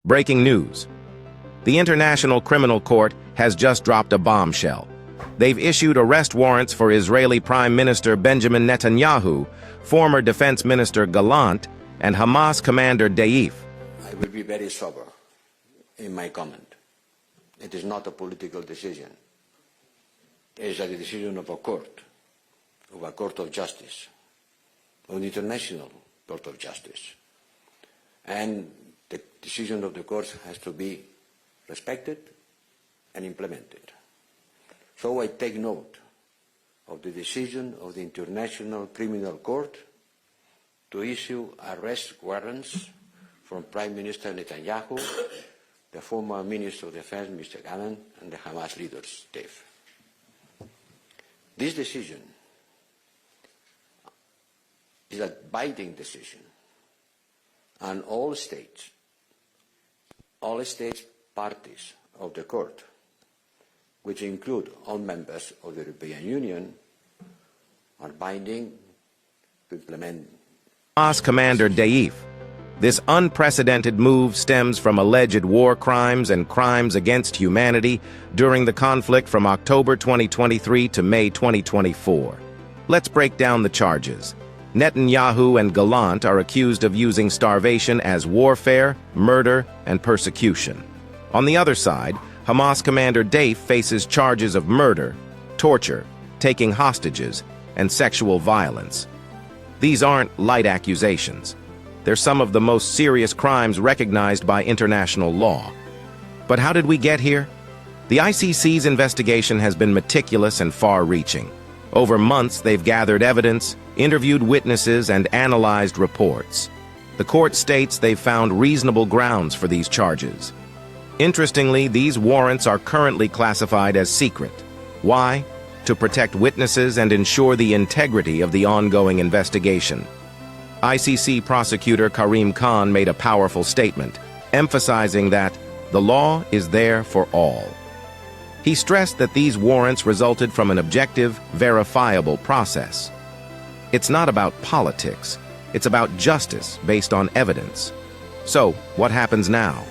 Breaking news. The International Criminal Court has just dropped a bombshell. They've issued arrest warrants for Israeli Prime Minister Benjamin Netanyahu, former Defense Minister Gallant, and Hamas commander Deif. I will be very sober in my comment. It is not a political decision. It is a decision of a court of justice, of an international court of justice. And the decision of the court has to be respected and implemented. So I take note of the decision of the International Criminal Court to issue arrest warrants from Prime Minister Netanyahu, the former Minister of Defense, Mr. Gallant, and the Hamas leaders, Deif. This decision is a binding decision, and all states parties of the court, which include all members of the European Union, are binding to implement. Hamas commander Deif. This unprecedented move stems from alleged war crimes and crimes against humanity during the conflict from October 2023 to May 2024. Let's break down the charges. Netanyahu and Gallant are accused of using starvation as warfare, murder, and persecution. On the other side, Hamas commander Deif faces charges of murder, torture, taking hostages, and sexual violence. These aren't light accusations. They're some of the most serious crimes recognized by international law. But how did we get here? The ICC's investigation has been meticulous and far-reaching. Over months, they've gathered evidence, interviewed witnesses, and analyzed reports. The court states they've found reasonable grounds for these charges. Interestingly, these warrants are currently classified as secret. Why? To protect witnesses and ensure the integrity of the ongoing investigation. ICC prosecutor Karim Khan made a powerful statement, emphasizing that the law is there for all. He stressed that these warrants resulted from an objective, verifiable process. It's not about politics. It's about justice based on evidence. So, what happens now?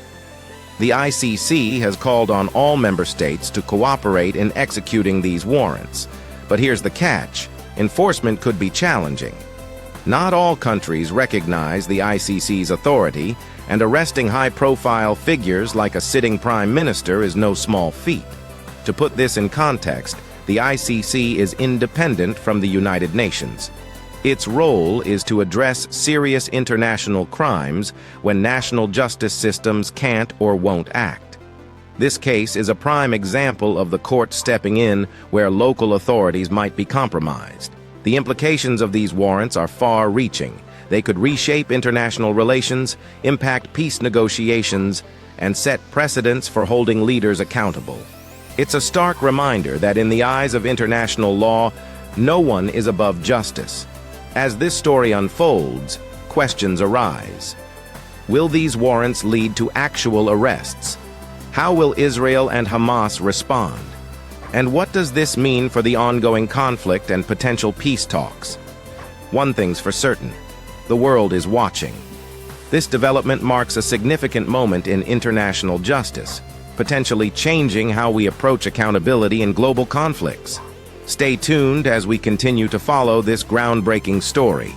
The ICC has called on all member states to cooperate in executing these warrants. But here's the catch: enforcement could be challenging. Not all countries recognize the ICC's authority, and arresting high-profile figures like a sitting prime minister is no small feat. To put this in context, the ICC is independent from the United Nations. Its role is to address serious international crimes when national justice systems can't or won't act. This case is a prime example of the court stepping in where local authorities might be compromised. The implications of these warrants are far-reaching. They could reshape international relations, impact peace negotiations, and set precedents for holding leaders accountable. It's a stark reminder that in the eyes of international law, no one is above justice. As this story unfolds, questions arise. Will these warrants lead to actual arrests? How will Israel and Hamas respond? And what does this mean for the ongoing conflict and potential peace talks? One thing's for certain: the world is watching. This development marks a significant moment in international justice, potentially changing how we approach accountability in global conflicts. Stay tuned as we continue to follow this groundbreaking story.